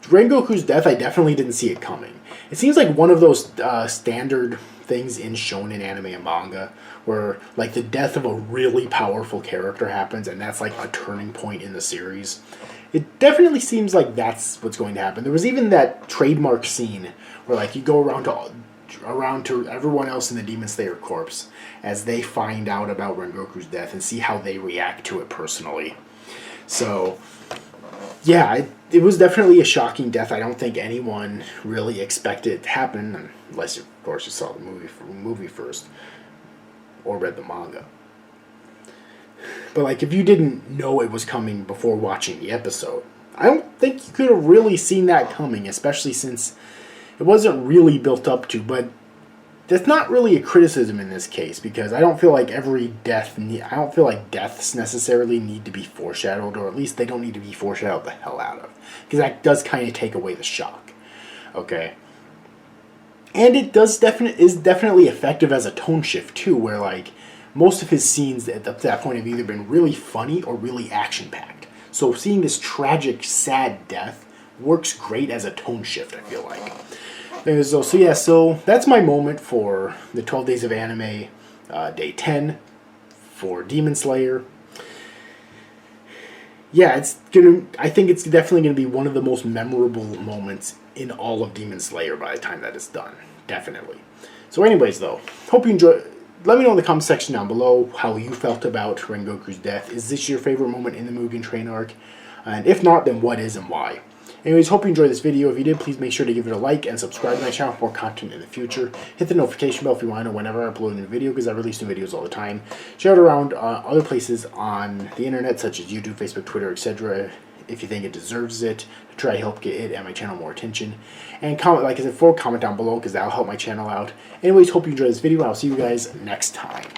Rengoku's death, I definitely didn't see it coming. It seems like one of those standard things in shonen anime and manga, where, like, the death of a really powerful character happens, and that's, like, a turning point in the series. It definitely seems like that's what's going to happen. There was even that trademark scene where, like, you go around to everyone else in the Demon Slayer Corps as they find out about Rengoku's death and see how they react to it personally. So, yeah, it was definitely a shocking death. I don't think anyone really expected it to happen, unless, of course, you saw the movie first or read the manga. But, like, if you didn't know it was coming before watching the episode, I don't think you could have really seen that coming, especially since it wasn't really built up to. But that's not really a criticism in this case, because I don't feel like I don't feel like deaths necessarily need to be foreshadowed, or at least they don't need to be foreshadowed the hell out of, because that does kind of take away the shock. Okay? And it is definitely effective as a tone shift, too, where, like, most of his scenes up to that point have either been really funny or really action-packed. So seeing this tragic, sad death works great as a tone shift, I feel like. So that's my moment for the 12 Days of Anime, Day 10, for Demon Slayer. Yeah, I think it's definitely going to be one of the most memorable moments in all of Demon Slayer by the time that it's done. Definitely. So anyways, though, hope you enjoy. Let me know in the comment section down below how you felt about Rengoku's death. Is this your favorite moment in the Mugen Train arc? And if not, then what is and why? Anyways, hope you enjoyed this video. If you did, please make sure to give it a like and subscribe to my channel for more content in the future. Hit the notification bell if you want to know whenever I upload a new video, because I release new videos all the time. Share it around other places on the internet, such as YouTube, Facebook, Twitter, etc., if you think it deserves it, to try to help get it and my channel more attention. And comment, like I said, comment down below, because that'll help my channel out. Anyways, hope you enjoyed this video, and I'll see you guys next time.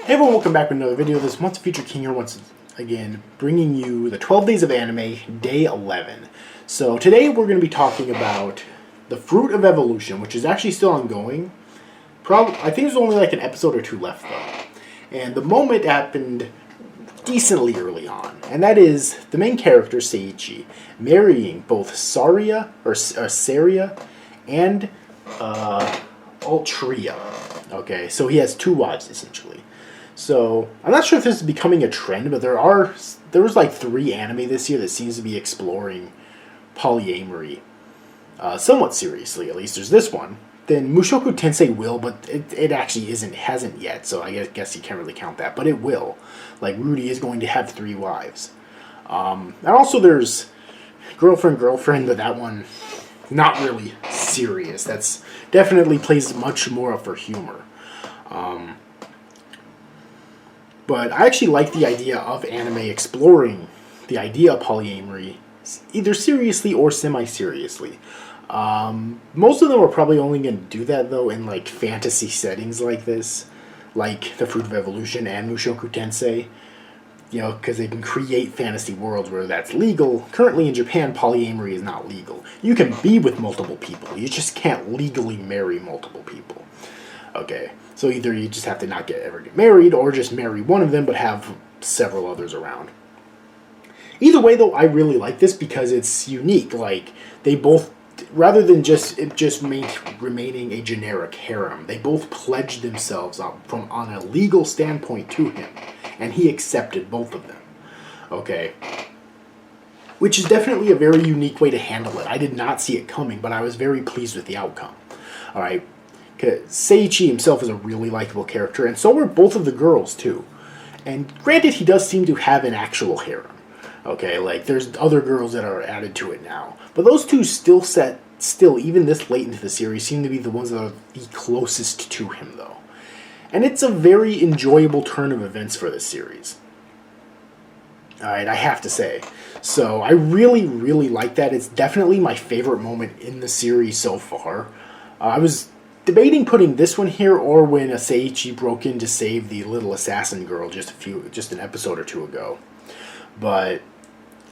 Hey everyone, welcome back with another video. This month's feature king here once again, bringing you the 12 Days of Anime, Day 11. So today we're going to be talking about the Fruit of Evolution, which is actually still ongoing. I think there's only like an episode or two left though. And the moment happened decently early on, and that is the main character, Seiichi, marrying both Saria and Altria. Okay, so he has two wives essentially. So, I'm not sure if this is becoming a trend, but there was like 3 anime this year that seems to be exploring polyamory somewhat seriously, at least. There's this one. Then Mushoku Tensei will, but it actually hasn't yet, so I guess you can't really count that, but it will. Like, Rudy is going to have 3 wives. And also there's Girlfriend, but that one, not really serious. That's definitely plays much more up for humor. But I actually like the idea of anime exploring the idea of polyamory, either seriously or semi-seriously. Most of them are probably only going to do that, though, in, like, fantasy settings like this. like the Fruit of Evolution and Mushoku Tensei, you know, because they can create fantasy worlds where that's legal. Currently in Japan, polyamory is not legal. You can be with multiple people, you just can't legally marry multiple people. Okay, so either you just have to not ever get married, or just marry one of them but have several others around. Either way, though, I really like this because it's unique. Like, they both, rather than just remaining a generic harem, they both pledged themselves on a legal standpoint to him, and he accepted both of them. Okay, which is definitely a very unique way to handle it. I did not see it coming, but I was very pleased with the outcome. All right, because Seiichi himself is a really likable character, and so were both of the girls too. And granted, he does seem to have an actual harem. Okay, like, there's other girls that are added to it now. But those two still, even this late into the series, seem to be the ones that are the closest to him, though. And it's a very enjoyable turn of events for this series. Alright, I have to say. So, I really, really like that. It's definitely my favorite moment in the series so far. I was debating putting this one here, or when Seiichi broke in to save the little assassin girl just an episode or two ago. But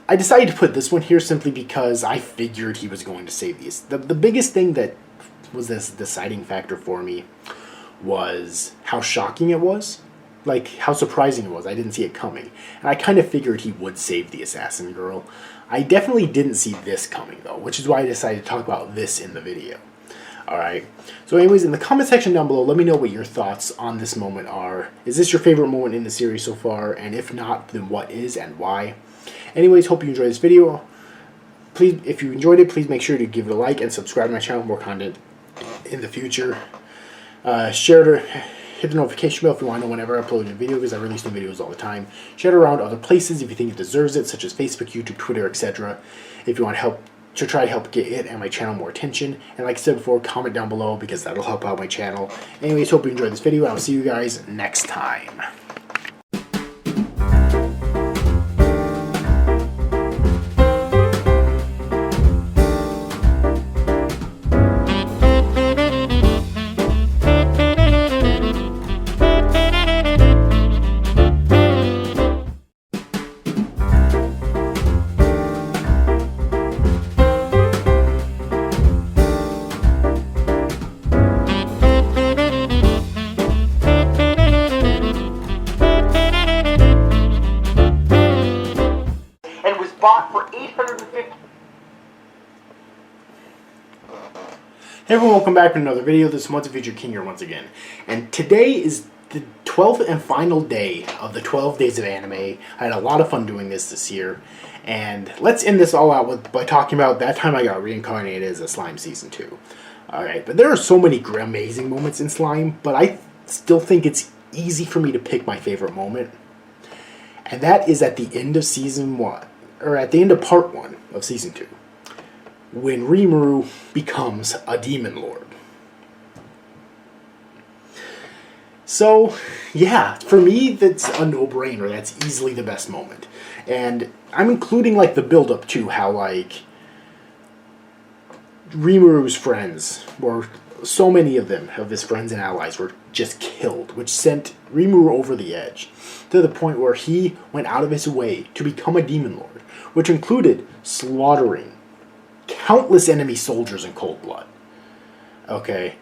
I decided to put this one here simply because I figured he was going to save these. The biggest thing that was this deciding factor for me was how shocking it was. Like, how surprising it was. I didn't see it coming. And I kind of figured he would save the assassin girl. I definitely didn't see this coming, though, which is why I decided to talk about this in the video. Alright, so anyways, in the comment section down below, let me know what your thoughts on this moment are. Is this your favorite moment in the series so far? And if not, then what is and why? Anyways, hope you enjoyed this video. Please, if you enjoyed it, please make sure to give it a like and subscribe to my channel for more content in the future. Share it, hit the notification bell if you want to know whenever I upload a video, because I release new videos all the time. Share it around other places if you think it deserves it, such as Facebook, YouTube, Twitter, etc. If you want to try to help get it and my channel more attention. And like I said before, comment down below because that'll help out my channel. Anyways, hope you enjoyed this video, and I'll see you guys next time. Bought for $850. Hey everyone, welcome back to another video. This is Once a Future King here once again. And today is the 12th and final day of the 12 days of anime. I had a lot of fun doing this year. And let's end this all out by talking about that time I got reincarnated as a Slime Season 2. Alright, but there are so many amazing moments in Slime, but I still think it's easy for me to pick my favorite moment. And that is at the end of Season 1. Or at the end of Part 1 of Season 2, when Rimuru becomes a Demon Lord. So, yeah, for me, that's a no-brainer. That's easily the best moment. And I'm including, like, the build-up to how, like, Rimuru's friends, or so many of them, of his friends and allies, were just killed, which sent Rimuru over the edge, to the point where he went out of his way to become a Demon Lord, which included slaughtering countless enemy soldiers in cold blood. Okay,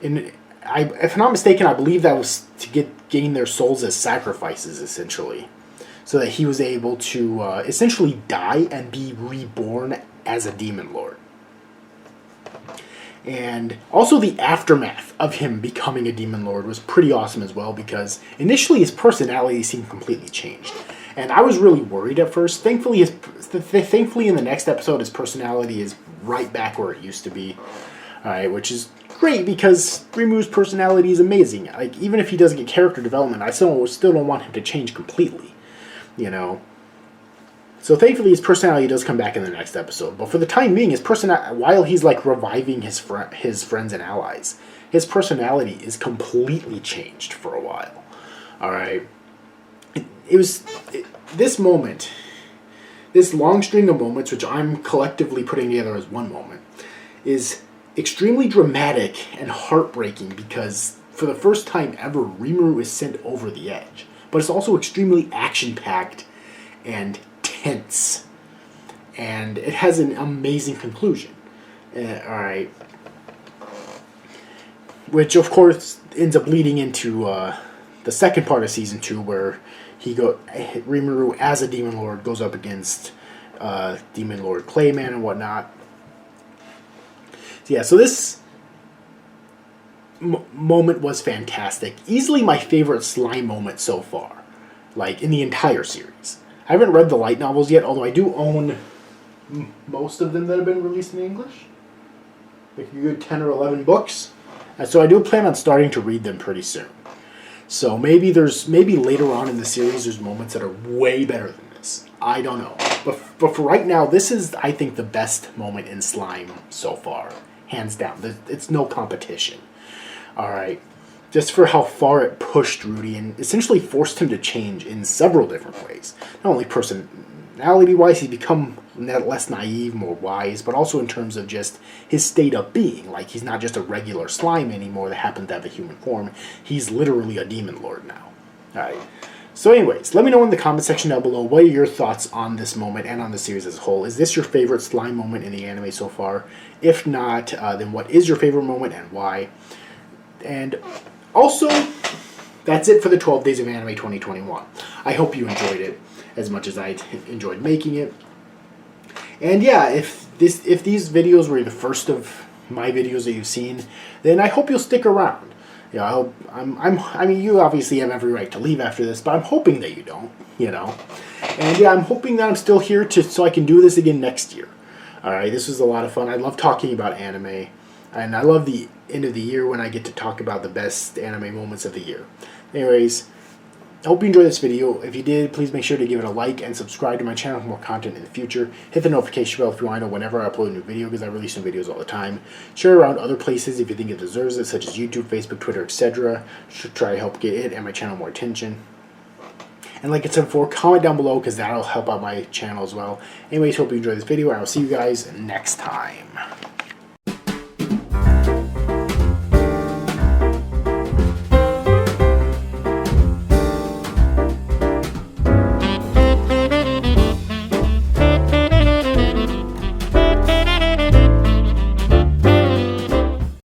and if I'm not mistaken, I believe that was to gain their souls as sacrifices, essentially, so that he was able to essentially die and be reborn as a Demon Lord. And also the aftermath of him becoming a Demon Lord was pretty awesome as well, because initially his personality seemed completely changed. And I was really worried at first. Thankfully in the next episode, his personality is right back where it used to be. Alright, which is great, because Rimuru's personality is amazing. Like, even if he doesn't get character development, I still don't want him to change completely. You know? So thankfully his personality does come back in the next episode. But for the time being, while he's like reviving his friends and allies, his personality is completely changed for a while. Alright? This moment, this long string of moments, which I'm collectively putting together as one moment, is extremely dramatic and heartbreaking, because for the first time ever, Rimuru is sent over the edge. But it's also extremely action-packed and tense. And it has an amazing conclusion. Alright. Which, of course, ends up leading into the second part of Season 2, where Rimuru, as a Demon Lord, goes up against Demon Lord Clayman and whatnot. So yeah, so this moment was fantastic. Easily my favorite slime moment so far. Like, in the entire series. I haven't read the light novels yet, although I do own most of them that have been released in English. Like a good 10 or 11 books. And so I do plan on starting to read them pretty soon. So maybe later on in the series there's moments that are way better than this. I don't know. But for right now, this is, I think, the best moment in Slime so far. Hands down. It's no competition. Alright. Just for how far it pushed Rudy and essentially forced him to change in several different ways. Not only personality-wise, he's become less naive, more wise, but also in terms of just his state of being. Like, he's not just a regular slime anymore that happens to have a human form. He's literally a Demon Lord now. Alright. So anyways, let me know in the comment section down below what are your thoughts on this moment and on the series as a whole. Is this your favorite slime moment in the anime so far? If not, then what is your favorite moment and why? And also, that's it for the 12 Days of Anime 2021. I hope you enjoyed it as much as I enjoyed making it. And yeah, if these videos were the first of my videos that you've seen, then I hope you'll stick around. You know, I mean, you obviously have every right to leave after this, but I'm hoping that you don't, you know. And yeah, I'm hoping that I'm still here so I can do this again next year. Alright, this was a lot of fun. I love talking about anime. And I love the end of the year when I get to talk about the best anime moments of the year. Anyways, I hope you enjoyed this video. If you did, please make sure to give it a like and subscribe to my channel for more content in the future. Hit the notification bell if you want to know whenever I upload a new video, because I release new videos all the time. Share it around other places if you think it deserves it, such as YouTube, Facebook, Twitter, etc. Should try to help get it and my channel more attention. And like I said before, comment down below because that'll help out my channel as well. Anyways, hope you enjoyed this video, and I'll see you guys next time.